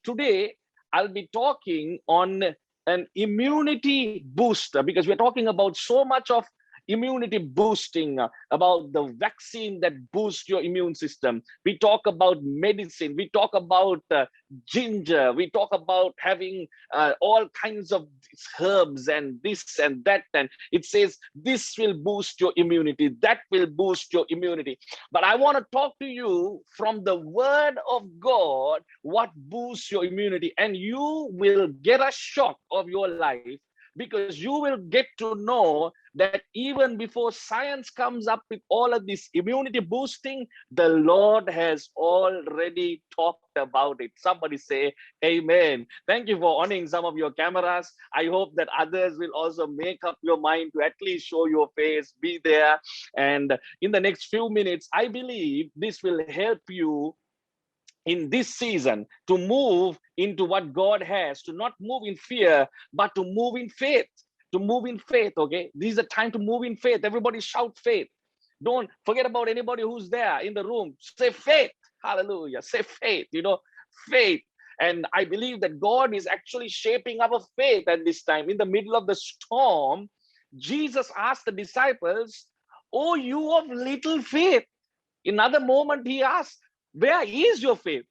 today I'll be talking on an immunity booster, because we're talking about so much of immunity boosting, about the vaccine that boosts your immune system. We talk about medicine, we talk about ginger, we talk about having all kinds of herbs and this and that, and it says this will boost your immunity, that will boost your immunity. But I want to talk to you from the word of God, what boosts your immunity, and you will get a shock of your life, because you will get to know that even before science comes up with all of this immunity boosting, the Lord has already talked about it. Somebody say amen. Thank you for owning some of your cameras. I hope that others will also make up your mind to at least show your face, be there. And in the next few minutes, I believe this will help you in this season to move into what God has, to not move in fear, but to move in faith. To move in faith, okay? This is a time to move in faith. Everybody shout faith. Don't forget about anybody who's there in the room. Say faith. Hallelujah. Say faith, faith. And I believe that God is actually shaping our faith at this time. In the middle of the storm, Jesus asked the disciples, "Oh, you of little faith." In another moment, he asked, "Where is your faith?"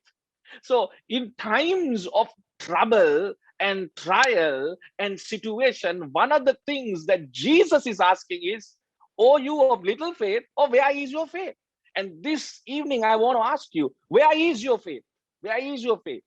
So in times of trouble and trial and situation, one of the things that Jesus is asking is, "Oh, you of little faith, or where is your faith?" And this evening, I want to ask you, where is your faith? Where is your faith?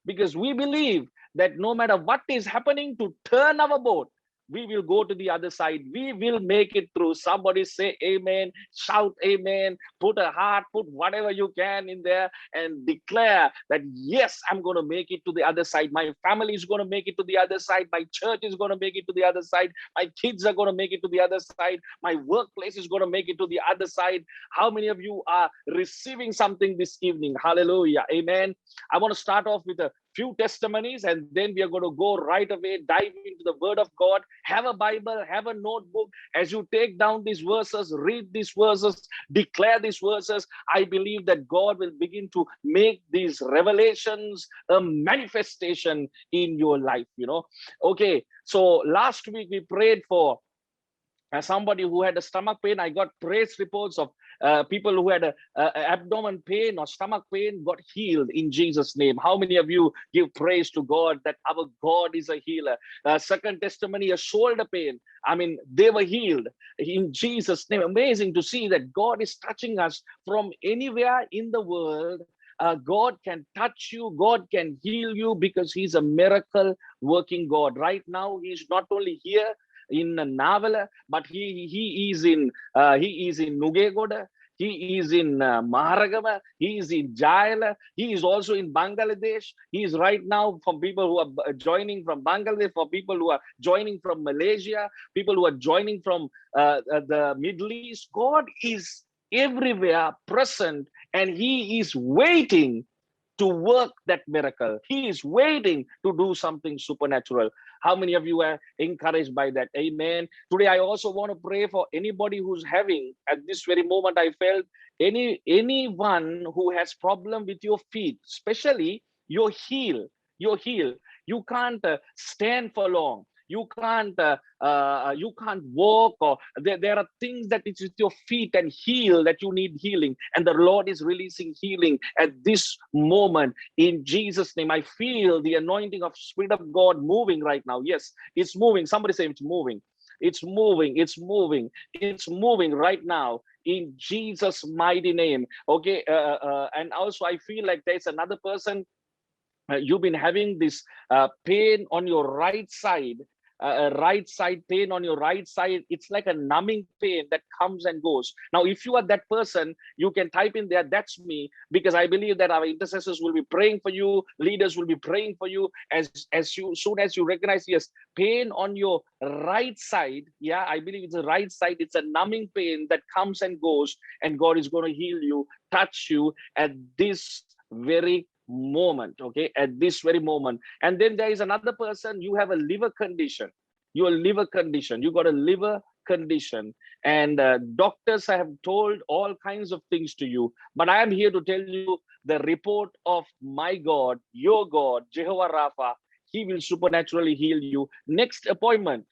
Because we believe that no matter what is happening to turn our boat, we will go to the other side. We will make it through. Somebody say amen, shout amen, put a heart, put whatever you can in there and declare that, yes, I'm going to make it to the other side. My family is going to make it to the other side. My church is going to make it to the other side. My kids are going to make it to the other side. My workplace is going to make it to the other side. How many of you are receiving something this evening? Hallelujah. Amen. I want to start off with a few testimonies, and then we are going to go right away, dive into the word of God. Have a Bible, have a notebook. As you take down these verses, read these verses, declare these verses, I believe that God will begin to make these revelations a manifestation in your life. Okay, so last week we prayed for somebody who had a stomach pain. I got praise reports of people who had a abdomen pain or stomach pain got healed in Jesus' name. How many of you give praise to God that our God is a healer? Second testimony, a shoulder pain. I mean, they were healed in Jesus' name. Amazing to see that God is touching us from anywhere in the world. God can touch you, God can heal you, because He's a miracle working God. Right now, He's not only here in Navala, but he is in Nugegoda. He is in Maharagama. He is in Jaila. He is also in Bangladesh. He is right now for people who are joining from Bangladesh, for people who are joining from Malaysia, people who are joining from the Middle East. God is everywhere present, and He is waiting to work that miracle. He is waiting to do something supernatural. How many of you are encouraged by that? Amen. Today, I also want to pray for anybody who's having, at this very moment, I felt anyone who has problem with your feet, especially your heel. Your heel. You can't stand for long. You can't walk, or there are things that it's with your feet and heel that you need healing, and the Lord is releasing healing at this moment in Jesus' name. I feel the anointing of Spirit of God moving right now. Yes, it's moving. Somebody say it's moving. It's moving. It's moving. It's moving right now in Jesus' mighty name. Okay, and also I feel like there's another person. You've been having this pain on your right side, right side pain on your right side. It's like a numbing pain that comes and goes. Now, if you are that person, you can type in there, "That's me," because I believe that our intercessors will be praying for you, leaders will be praying for you soon as you recognize, yes, pain on your right side. Yeah, I believe it's the right side. It's a numbing pain that comes and goes, and God is going to heal you, touch you at this very moment. Okay, at this very moment. And then there is another person, you have a liver condition. Your liver condition, you got a liver condition, and doctors have told all kinds of things to you, but I am here to tell you the report of my God, your God, Jehovah Rapha. He will supernaturally heal you. Next appointment,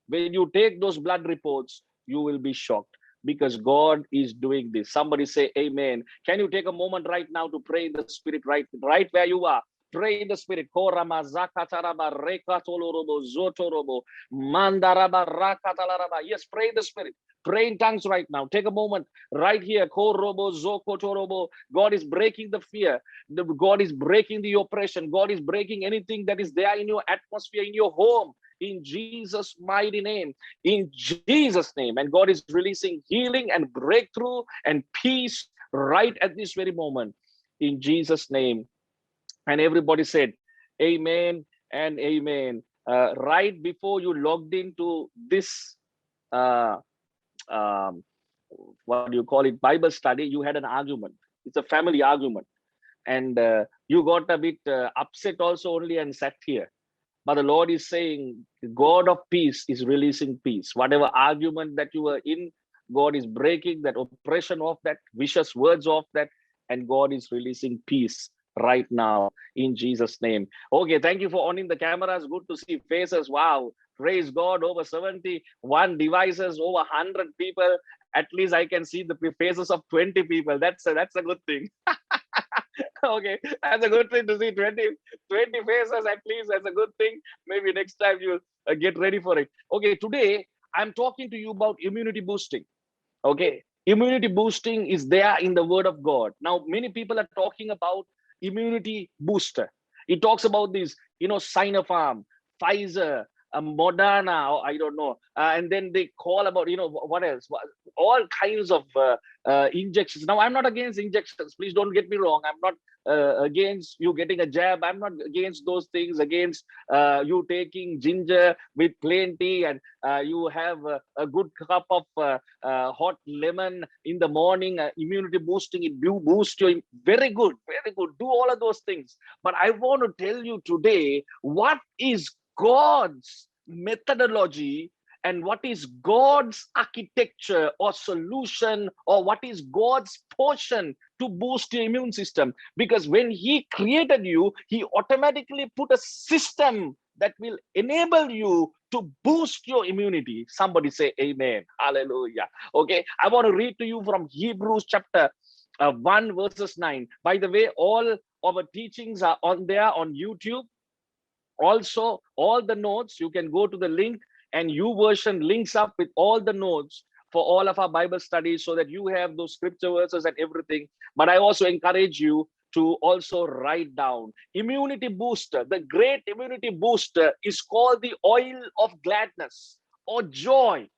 when you take those blood reports, you will be shocked, because God is doing this. Somebody say amen. Can you take a moment right now to pray in the spirit, right where you are? Pray in the spirit. Korama zakataraba rekatolorobo zotorobo mandaraba rakatalaraba. Yes, pray in the spirit. Pray in tongues right now. Take a moment right here. Korobo zokotorobo. God is breaking the fear. God is breaking the oppression. God is breaking anything that is there in your atmosphere, in your home, in Jesus' mighty name, in Jesus' name. And God is releasing healing and breakthrough and peace right at this very moment, in Jesus' name. And everybody said amen and amen. Right before you logged into this uh, um, what do you call it, Bible study, you had an argument. It's a family argument, and you got a bit upset also only and sat here. But the Lord is saying, God of peace is releasing peace. Whatever argument that you were in, God is breaking that oppression of that, vicious words of that, and God is releasing peace right now in Jesus' name. Okay, thank you for owning the cameras. Good to see faces. Wow, praise God. Over 71 devices, over 100 people. At least I can see the faces of 20 people. That's a good thing. Okay, that's a good thing to see 20 faces at least. That's a good thing. Maybe next time you'll get ready for it. Okay, today I'm talking to you about immunity boosting. Okay, immunity boosting is there in the Word of God. Now, many people are talking about immunity booster. It talks about this, Sinopharm, Pfizer, Moderna, or I don't know, and then they call about, what else? All kinds of injections. Now, I'm not against injections. Please don't get me wrong. I'm not against you getting a jab. I'm not against those things. Against you taking ginger with plain tea, and you have a good cup of hot lemon in the morning, immunity boosting. It do boost your very good, very good. Do all of those things. But I want to tell you today, what is God's methodology and what is God's architecture or solution, or what is God's portion to boost your immune system. Because when He created you, He automatically put a system that will enable you to boost your immunity. Somebody say amen. Hallelujah. Okay, I want to read to you from Hebrews chapter 1 verses 9. By the way, all our teachings are on there on YouTube. Also, all the notes, you can go to the link, and YouVersion links up with all the notes for all of our Bible studies, so that you have those scripture verses and everything. But I also encourage you to also write down. Immunity booster, the great immunity booster is called the oil of gladness or joy.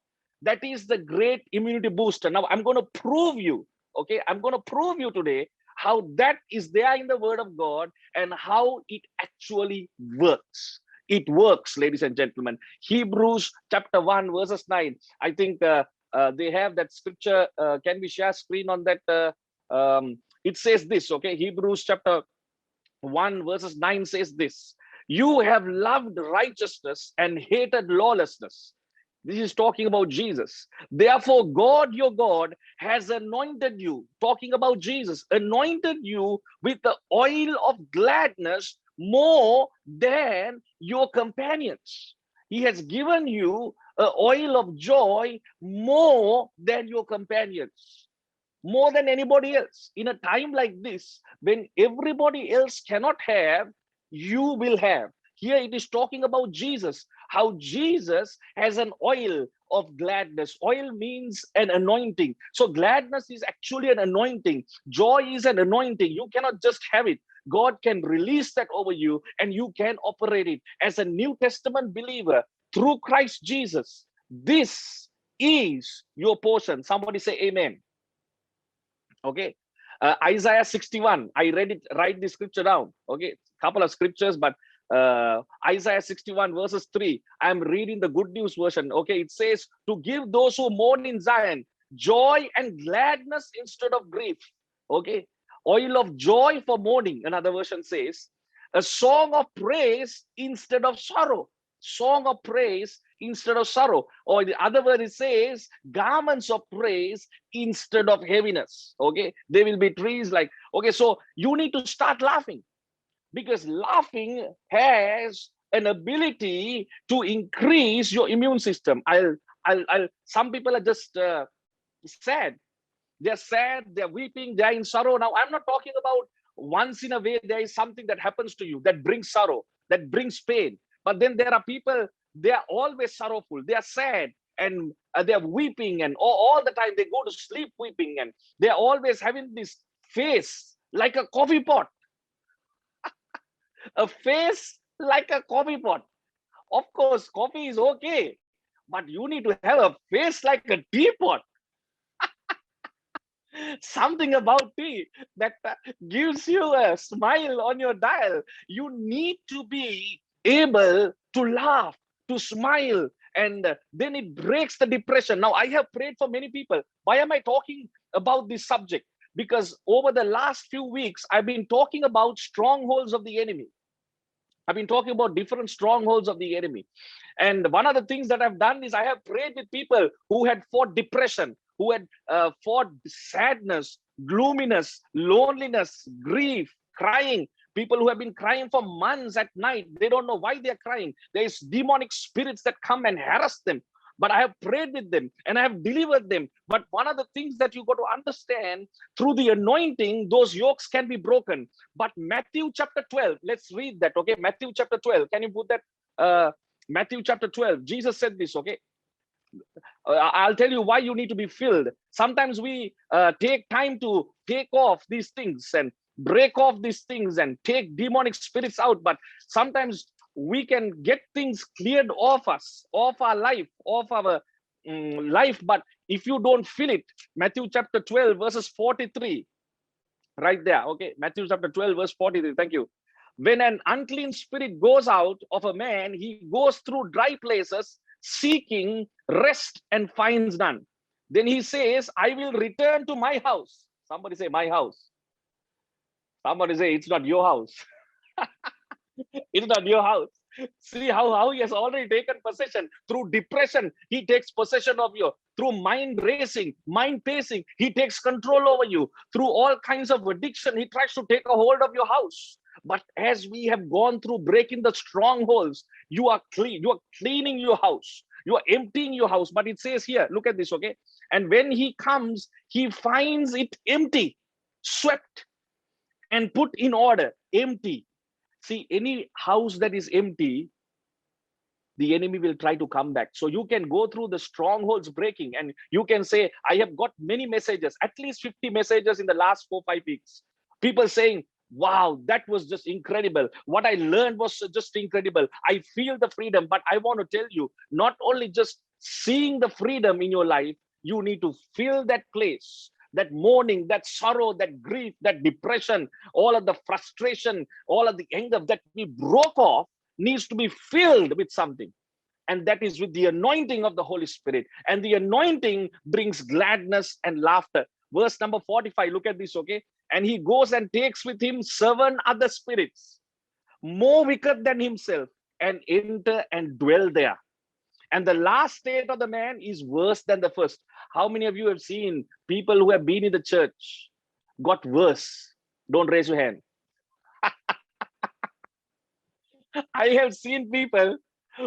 That is the great immunity booster. Now, I'm going to prove you, okay? I'm going to prove you today how that is there in the Word of God and how it actually works. It works, ladies and gentlemen. Hebrews chapter 1 verses 9. I think they have that scripture. Can we share screen on that? It says this, okay? Hebrews chapter 1 verses 9 says this. You have loved righteousness and hated lawlessness. This is talking about Jesus. Therefore, God, your God, has anointed you, talking about Jesus, anointed you with the oil of gladness more than your companions. He has given you an oil of joy more than your companions, more than anybody else. In a time like this, when everybody else cannot have, you will have. Here it is talking about Jesus, how Jesus has an oil of gladness. Oil means an anointing. So gladness is actually an anointing. Joy is an anointing. You cannot just have it. God can release that over you, and you can operate it as a New Testament believer through Christ Jesus. This is your portion. Somebody say amen. Okay. Isaiah 61. I write the scripture down. Okay. Couple of scriptures, but Isaiah 61 verses 3. I'm reading the Good News version. Okay. It says, to give those who mourn in Zion joy and gladness instead of grief. Okay. Oil of joy for mourning. Another version says, a song of praise instead of sorrow. Song of praise instead of sorrow. Or the other word, it says garments of praise instead of heaviness. Okay, they will be trees like, okay, so you need to start laughing, because laughing has an ability to increase your immune system. Some people are just sad. They're sad, they're weeping, they're in sorrow. Now, I'm not talking about once in a way there is something that happens to you that brings sorrow, that brings pain. But then there are people, they are always sorrowful, they are sad, and they're weeping, and all the time they go to sleep weeping, and they're always having this face like a coffee pot, a face like a coffee pot. Of course, coffee is okay, but you need to have a face like a teapot. Something about tea that gives you a smile on your dial. You need to be able to laugh, to smile, and then it breaks the depression. Now, I have prayed for many people. Why am I talking about this subject? Because over the last few weeks, I've been talking about strongholds of the enemy. I've been talking about different strongholds of the enemy. And one of the things that I've done is I have prayed with people who had fought depression, who had fought sadness, gloominess, loneliness, grief, crying. People who have been crying for months at night. They don't know why they're crying. There's demonic spirits that come and harass them. But I have prayed with them and I have delivered them. But one of the things that you got to understand, through the anointing, those yokes can be broken. But Matthew chapter 12, let's read that, okay? Matthew chapter 12, can you put that? Matthew chapter 12, Jesus said this, okay? I'll tell you why you need to be filled. Sometimes we take time to take off these things and break off these things and take demonic spirits out. But sometimes we can get things cleared off us, off our life, off our life. But if you don't feel it, Matthew chapter 12, verses 43, right there. Okay, Matthew chapter 12, verse 43. Thank you. When an unclean spirit goes out of a man, he goes through dry places seeking rest and finds none. Then he says, I will return to my house. Somebody say, my house. Somebody say, it's not your house. It's not your house. See how he has already taken possession. Through depression, he takes possession of you. Through mind racing, mind pacing, he takes control over you. Through all kinds of addiction, he tries to take a hold of your house. But as we have gone through breaking the strongholds, you are clean. You are cleaning your house. You are emptying your house. But it says here, look at this, okay? And when he comes, he finds it empty, swept, and put in order. Empty. See, any house that is empty, the enemy will try to come back. So you can go through the strongholds breaking, and you can say, I have got many messages, at least 50 messages in the last 4-5 weeks. People saying, wow, that was just incredible. What I learned was just incredible. I feel the freedom. But I want to tell you, not only just seeing the freedom in your life, you need to feel that place, that mourning, that sorrow, that grief, that depression, all of the frustration, all of the anger that we broke off needs to be filled with something. And that is with the anointing of the Holy Spirit. And the anointing brings gladness and laughter. Verse number 45, look at this, okay? And he goes and takes with him 7 other spirits, more wicked than himself, and enter and dwell there. And the last state of the man is worse than the first. How many of you have seen people who have been in the church got worse? Don't raise your hand. I have seen people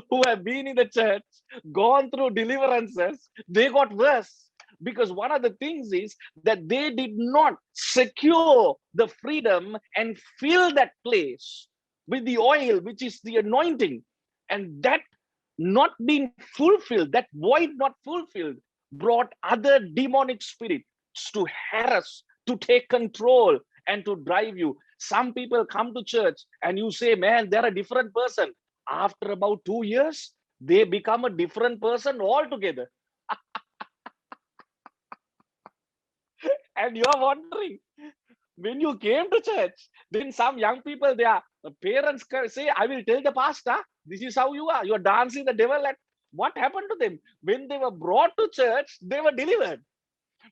who have been in the church, gone through deliverances, they got worse. Because one of the things is that they did not secure the freedom and fill that place with the oil, which is the anointing. And that not being fulfilled, that void not fulfilled, brought other demonic spirits to harass, to take control, and to drive you. Some people come to church and you say, man, they're a different person. After about 2 years, they become a different person altogether. And you're wondering, when you came to church, then some young people, their parents say, I will tell the pastor, this is how you are. You're dancing the devil. And what happened to them? When they were brought to church, they were delivered.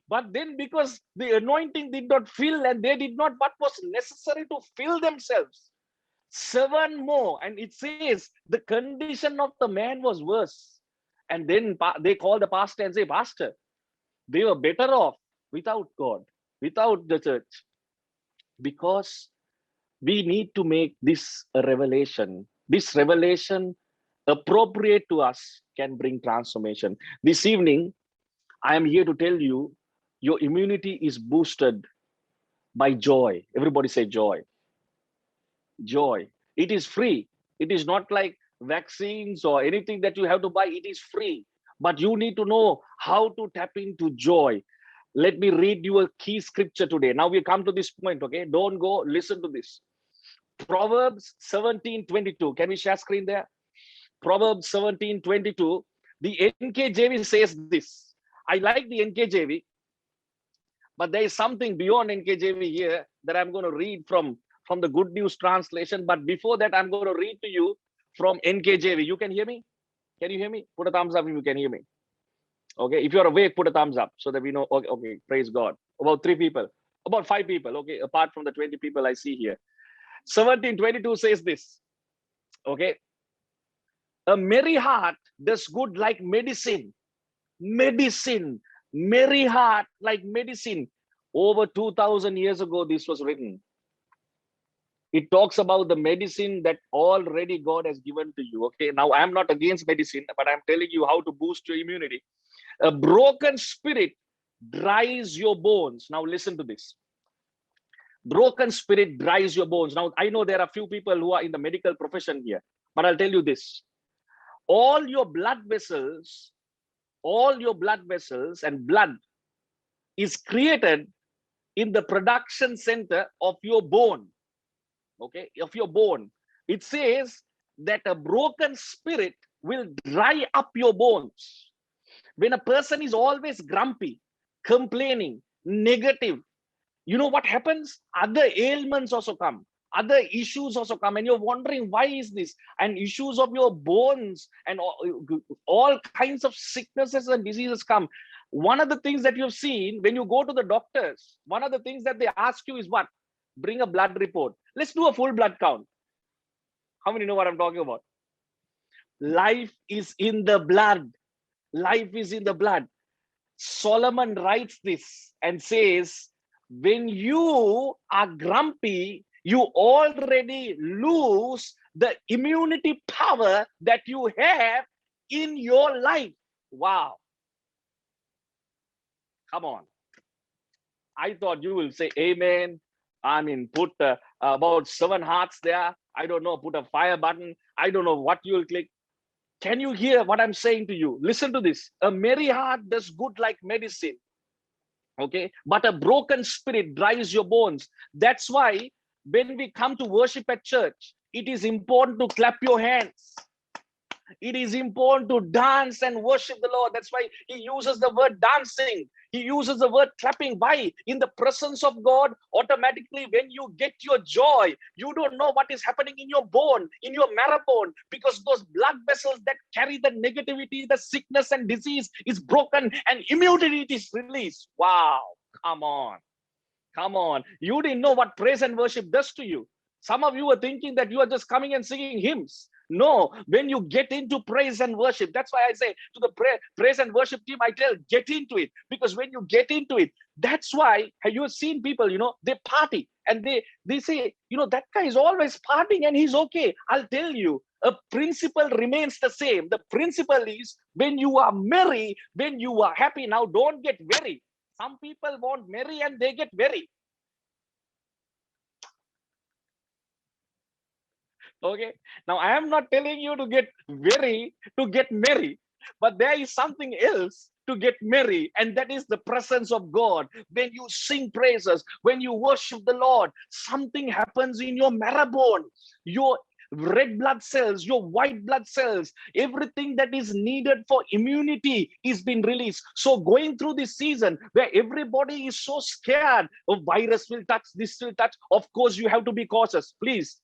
But then because the anointing did not fill and they did not what was necessary to fill themselves, 7 more. And it says the condition of the man was worse. And then they call the pastor and say, Pastor, they were better off without God, without the church, because we need to make this a revelation. This revelation appropriate to us can bring transformation. This evening, I am here to tell you, your immunity is boosted by joy. Everybody say joy. Joy. It is free. It is not like vaccines or anything that you have to buy. It is free. But you need to know how to tap into joy. Let me read you a key scripture today. Now we come to this point, okay? Don't go, listen to this. Proverbs 17:22. Can we share screen there? Proverbs 17:22. The NKJV says this. I like the NKJV, but there is something beyond NKJV here that I'm going to read from the Good News Translation. But before that, I'm going to read to you from NKJV. You can hear me? Can you hear me? Put a thumbs up if you can hear me. Okay, if you're awake, put a thumbs up so that we know. Okay, okay, praise God. About 3 people, about 5 people. Okay, apart from the 20 people I see here. 17:22 says this. Okay, a merry heart does good like medicine. Medicine, merry heart like medicine. Over 2,000 years ago, this was written. It talks about the medicine that already God has given to you. Okay, now I'm not against medicine, but I'm telling you how to boost your immunity. A broken spirit dries your bones. Now listen to this. Broken spirit dries your bones. Now I know there are few people who are in the medical profession here, but I'll tell you this. All your blood vessels and blood is created in the production center of your bone. Okay, of your bone. It says that a broken spirit will dry up your bones. When a person is always grumpy, complaining, negative, you know what happens? Other ailments also come. Other issues also come, and you're wondering, why is this? And issues of your bones and all kinds of sicknesses and diseases come. One of the things that you've seen when you go to the doctors, one of the things that they ask you is what? Bring a blood report. Let's do a full blood count. How many know what I'm talking about? Life is in the blood. Life is in the blood. Solomon writes this and says, when you are grumpy, you already lose the immunity power that you have in your life. Wow. Come on. I thought you will say amen. I mean, put about 7 hearts there. I don't know, put a fire button. I don't know what you'll click. Can you hear what I'm saying to you? Listen to this. A merry heart does good like medicine. Okay, but a broken spirit dries your bones. That's why when we come to worship at church, it is important to clap your hands. It is important to dance and worship the Lord. That's why he uses the word dancing. He uses the word clapping. Why? In the presence of God, automatically when you get your joy, you don't know what is happening in your bone, in your marrow bone, because those blood vessels that carry the negativity, the sickness and disease is broken and immunity is released. Wow. Come on. Come on. You didn't know what praise and worship does to you. Some of you were thinking that you are just coming and singing hymns. No, when you get into praise and worship, that's why I say to the praise and worship team, I tell, get into it. Because when you get into it, that's why you have seen people, they party and they say, that guy is always partying and he's okay. I'll tell you, a principle remains the same. The principle is when you are merry, when you are happy. Now, don't get very. Some people want merry and they get very. Okay, now I am not telling you to get very to get merry, but there is something else to get merry, and that is the presence of God. When you sing praises, when you worship the Lord, something happens in your marrow bone, your red blood cells, your white blood cells, everything that is needed for immunity is being released. So going through this season where everybody is so scared of virus will touch, this will touch, of course you have to be cautious. Please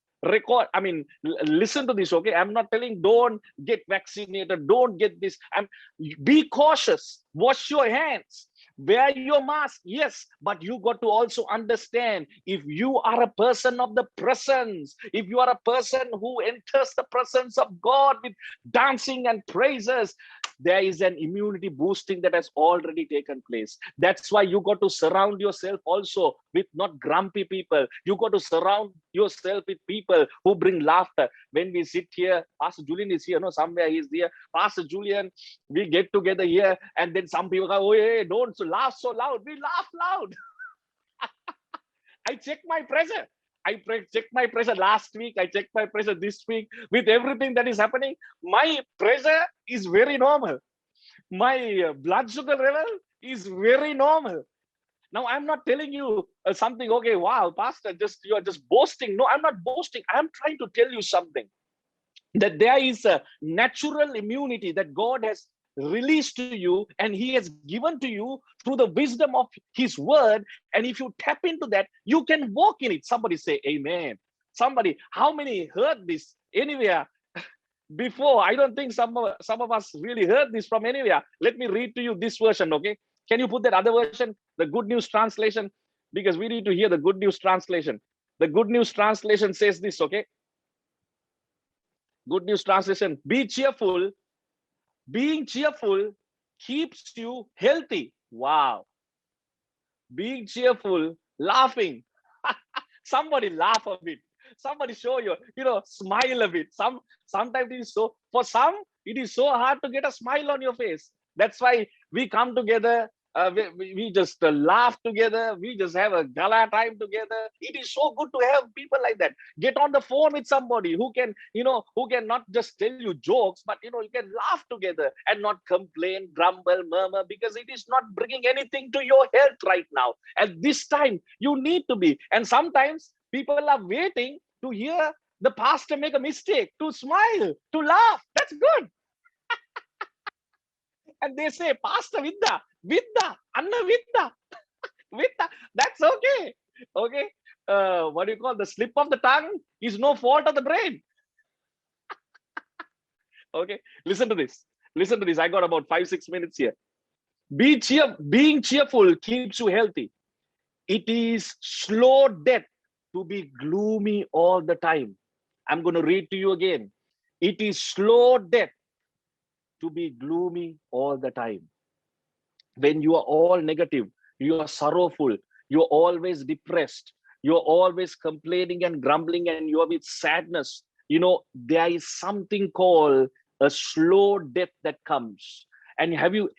listen to this. Okay, I'm not telling don't get vaccinated, don't get this. Be cautious, wash your hands, Wear your mask, yes, but you got to also understand, if you are a person of the presence, if you are a person who enters the presence of God with dancing and praises, there is an immunity boosting that has already taken place. That's why you got to surround yourself also with not grumpy people. You got to surround yourself with people who bring laughter. When we sit here, Pastor Julian is here, no, somewhere he's there. Pastor Julian, we get together here, and then some people go, oh, hey, don't laugh so loud. We laugh loud. I check my pressure. Check my pressure last week. I checked my pressure this week. With everything that is happening, my pressure is very normal. My blood sugar level is very normal. Now, I'm not telling you something, okay, wow, Pastor, you are just boasting. No, I'm not boasting. I'm trying to tell you something, that there is a natural immunity that God has released to you, and He has given to you through the wisdom of His word. And if you tap into that, you can walk in it. Somebody say amen. Somebody, how many heard this anywhere before? I don't think some of us really heard this from anywhere. Let me read to you this version, okay? Can you put that other version, the Good News translation? Because we need to hear the Good News translation. The Good News translation says this, okay? Good News translation: be cheerful. Being cheerful keeps you healthy. Wow. Being cheerful, laughing. Somebody laugh a bit. Somebody show you, smile a bit. Sometimes it is so, for some, it is so hard to get a smile on your face. That's why we come together. We just laugh together. We just have a gala time together. It is so good to have people like that. Get on the phone with somebody who can, who can not just tell you jokes, but you can laugh together and not complain, grumble, murmur, because it is not bringing anything to your health right now. At this time, you need to be. And sometimes people are waiting to hear the pastor make a mistake, to smile, to laugh. That's good. And they say, Pastor Vidda, Anna Vidda, Vidda. That's okay. Okay. What do you call, the slip of the tongue is no fault of the brain. Okay. Listen to this. Listen to this. I got about 5-6 minutes here. Being cheerful keeps you healthy. It is slow death to be gloomy all the time. I'm going to read to you again. It is slow death to be gloomy all the time. When you are all negative, you are sorrowful, you're always depressed, you're always complaining and grumbling, and you are with sadness, there is something called a slow death that comes. And have you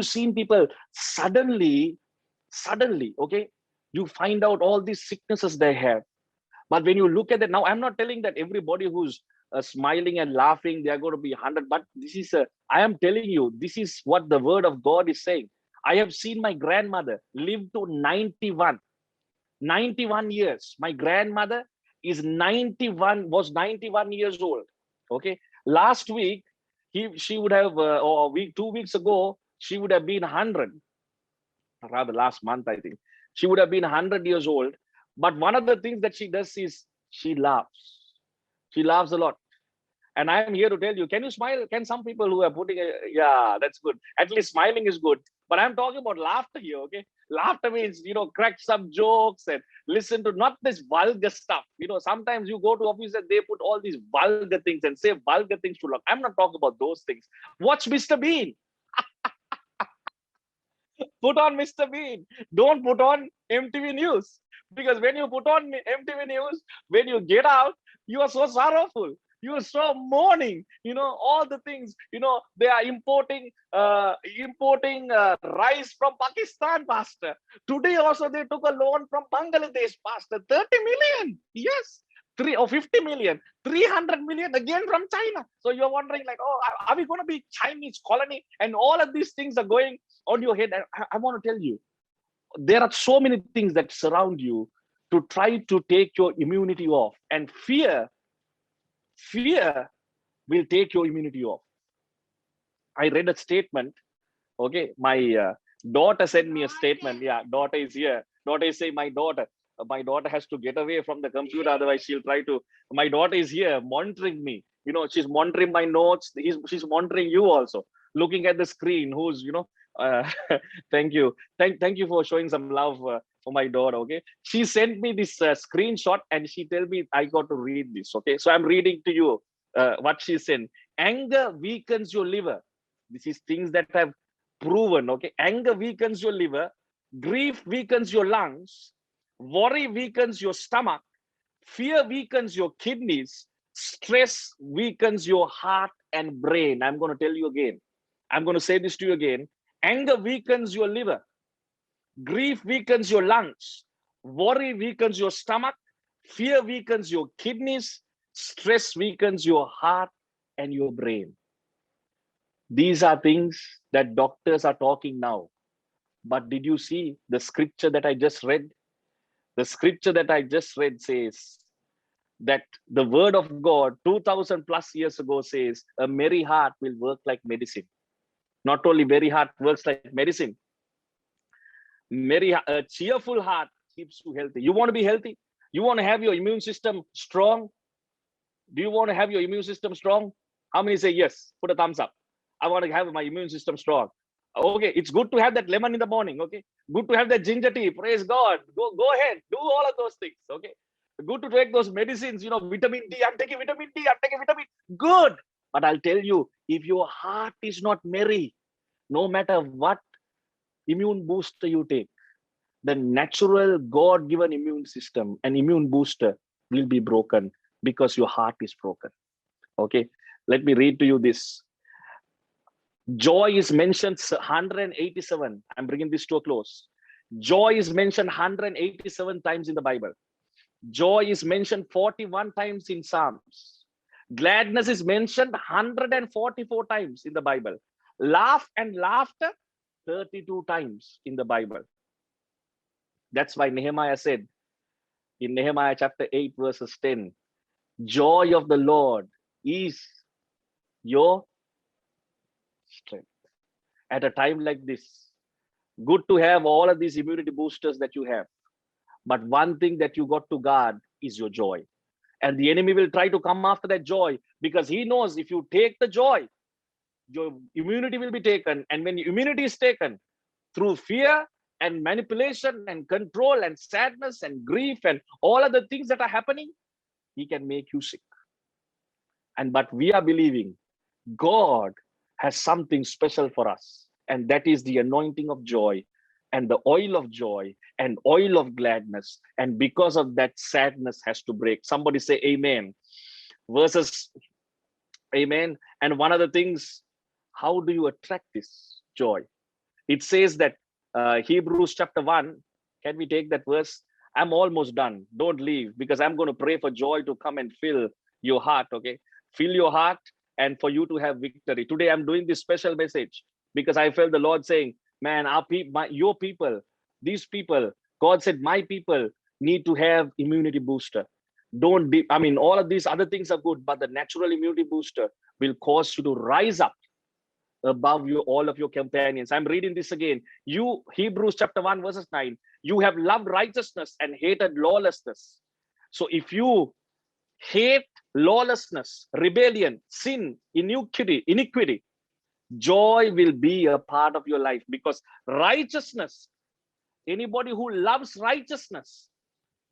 seen people suddenly, okay, you find out all these sicknesses they have. But when you look at it now, I'm not telling that everybody who's smiling and laughing, they're going to be 100. But I am telling you, this is what the word of God is saying. I have seen my grandmother live to 91 years. My grandmother was 91 years old. Okay. Last week, she would have, or 2 weeks ago, she would have been 100. Rather, last month, I think. She would have been 100 years old. But one of the things that she does is she laughs. She laughs a lot. And I am here to tell you, can you smile? Can some people who are putting, yeah, that's good. At least smiling is good. But I'm talking about laughter here, okay? Laughter means, crack some jokes and listen to not this vulgar stuff. Sometimes you go to office and they put all these vulgar things and say vulgar things to look. I'm not talking about those things. Watch Mr. Bean. Put on Mr. Bean. Don't put on MTV News. Because when you put on MTV News, when you get out, you are so sorrowful. You are so mourning. All the things. They are importing rice from Pakistan, Pastor. Today also they took a loan from Bangladesh, Pastor. 30 million. Yes. 50 million, 300 million again from China. So you're wondering like, oh, are we going to be Chinese colony? And all of these things are going on your head. I want to tell you, there are so many things that surround you to try to take your immunity off. And fear will take your immunity off. I read a statement. Okay, my daughter sent me a statement. Yeah, daughter is here. Daughter is saying, my daughter has to get away from the computer, otherwise she'll try to. My daughter is here monitoring me. She's monitoring my notes. She's monitoring you also, looking at the screen. Who's Uh, thank you. Thank you for showing some love for my daughter. Okay, she sent me this screenshot and she tell me I got to read this. Okay, so I'm reading to you what she sent. Anger weakens your liver. This is things that I've proven. Okay, anger weakens your liver. Grief weakens your lungs. Worry weakens your stomach. Fear weakens your kidneys. Stress weakens your heart and brain. I'm going to tell you again. I'm going to say this to you again. Anger weakens your liver. Grief weakens your lungs. Worry weakens your stomach. Fear weakens your kidneys. Stress weakens your heart and your brain. These are things that doctors are talking now. But did you see the scripture that I just read? The scripture that I just read says that the word of God 2000 plus years ago says a merry heart will work like medicine. Not only merry heart works like medicine, a cheerful heart keeps you healthy. You want to be healthy? You want to have your immune system strong? Do you want to have your immune system strong? How many say yes? Put a thumbs up. I want to have my immune system strong. Okay, it's good to have that lemon in the morning. Okay, good to have that ginger tea. Praise God. Go ahead. Do all of those things. Okay, good to take those medicines. You know, vitamin D. I'm taking vitamin D. I'm taking vitamin. Good. But I'll tell you, if your heart is not merry, no matter what immune booster you take, the natural God-given immune system and immune booster will be broken because your heart is broken. Okay, let me read to you this. Joy is mentioned 187. I'm bringing this to a close. Joy is mentioned 187 times in the Bible. Joy is mentioned 41 times in Psalms. Gladness is mentioned 144 times in the Bible. Laugh and laughter 32 times in the Bible. That's why Nehemiah said in Nehemiah chapter 8, verses 10, joy of the Lord is your strength. At a time like this, good to have all of these immunity boosters that you have. But one thing that you got to guard is your joy. And the enemy will try to come after that joy because he knows if you take the joy, your immunity will be taken. And when immunity is taken through fear and manipulation and control and sadness and grief and all of the things that are happening, he can make you sick. But we are believing God has something special for us, and that is the anointing of joy and the oil of joy and oil of gladness. And because of that, sadness has to break. Somebody say amen. Versus amen. And one of the things, how do you attract this joy? It says that Hebrews chapter 1, can we take that verse? I'm almost done. Don't leave because I'm going to pray for joy to come and fill your heart. Okay, fill your heart and for you to have victory. Today I'm doing this special message because I felt the Lord saying, man, your people, these people, God said, my people need to have immunity booster. Don't be, I mean, all of these other things are good, but the natural immunity booster will cause you to rise up above you, all of your companions. I'm reading this again. You, Hebrews chapter 1, verses 9, you have loved righteousness and hated lawlessness. So if you hate lawlessness, rebellion, sin, iniquity, joy will be a part of your life because righteousness, anybody who loves righteousness,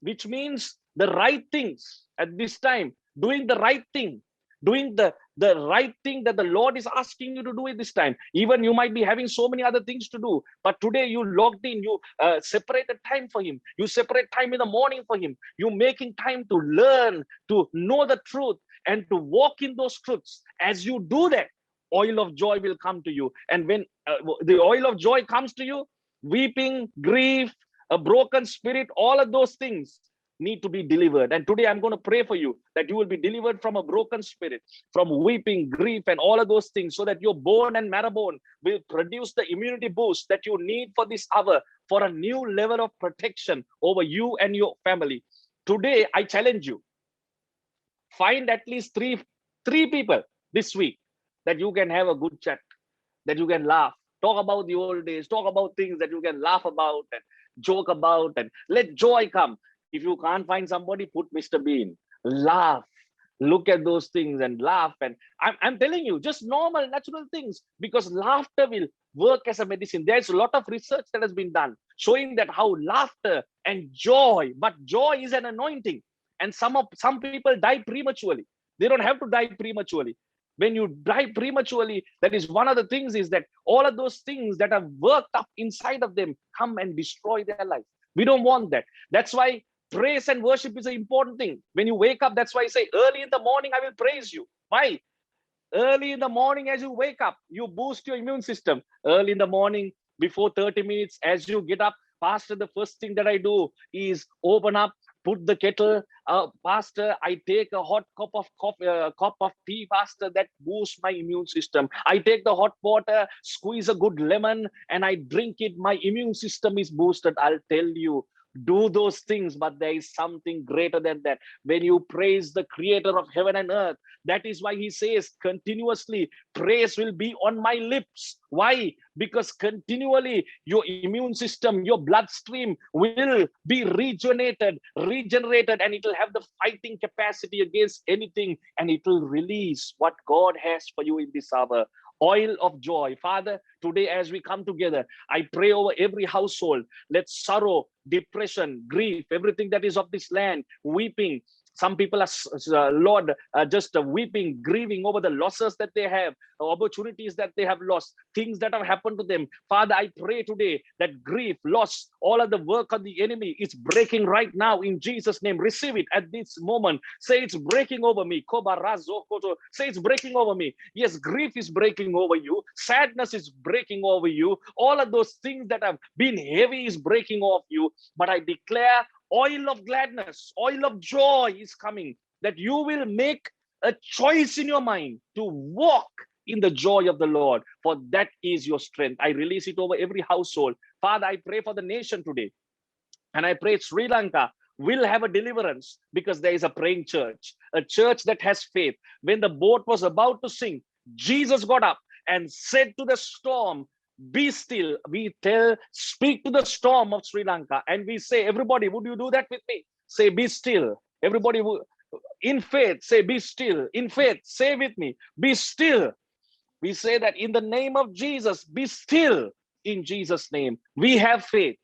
which means the right things at this time, doing the right thing, doing the right thing that the Lord is asking you to do at this time. Even you might be having so many other things to do, but today you logged in, you separated time for him. You separate time in the morning for him. You're making time to learn, to know the truth and to walk in those truths. As you do that, oil of joy will come to you. And when the oil of joy comes to you, weeping, grief, a broken spirit, all of those things need to be delivered. And today I'm going to pray for you that you will be delivered from a broken spirit, from weeping, grief, and all of those things, so that your bone and marrow bone will produce the immunity boost that you need for this hour, for a new level of protection over you and your family. Today, I challenge you, find at least three people this week that you can have a good chat, that you can laugh, talk about the old days, talk about things that you can laugh about and joke about, and let joy come. If you can't find somebody, put Mr. Bean, laugh, look at those things and laugh. And I'm telling you, just normal, natural things, because laughter will work as a medicine. There's a lot of research that has been done showing that how laughter and joy, but joy is an anointing. And some people die prematurely. They don't have to die prematurely. When you die prematurely, that is one of the things, is that all of those things that have worked up inside of them come and destroy their life. We don't want that. That's why praise and worship is an important thing. When you wake up, that's why I say early in the morning, I will praise you. Why? Early in the morning, as you wake up, you boost your immune system. Early in the morning, before 30 minutes, as you get up, Pastor, the first thing that I do is open up, put the kettle. Pastor, I take a hot cup of coffee, cup of tea, Pastor, that boosts my immune system. I take the hot water, squeeze a good lemon, and I drink it. My immune system is boosted. I'll tell you, do those things, but there is something greater than that. When you praise the creator of heaven and earth, that is why he says continuously, praise will be on my lips. Why? Because continually your immune system, your bloodstream will be regenerated, and it will have the fighting capacity against anything, and it will release what God has for you in this hour. Oil of joy. Father, today as we come together, I pray over every household. Let sorrow, depression, grief, everything that is of this land, weeping. Some people are, Lord, just weeping, grieving over the losses that they have, opportunities that they have lost, things that have happened to them. Father, I pray today that grief, loss, all of the work of the enemy is breaking right now in Jesus' name. Receive it at this moment. Say it's breaking over me. Say it's breaking over me. Yes, grief is breaking over you. Sadness is breaking over you. All of those things that have been heavy is breaking off you. But I declare oil of gladness, oil of joy is coming, that you will make a choice in your mind to walk in the joy of the Lord, for that is your strength. I release it over every household. Father, I pray for the nation today, and I pray Sri Lanka will have a deliverance, because there is a praying church, a church that has faith. When the boat was about to sink, Jesus got up and said to the storm, be still. We tell, speak to the storm of Sri Lanka, and we say, everybody, would you do that with me? Say, be still. Everybody, in faith, say, be still. In faith, say with me, be still. We say that in the name of Jesus, be still. In Jesus' name, we have faith.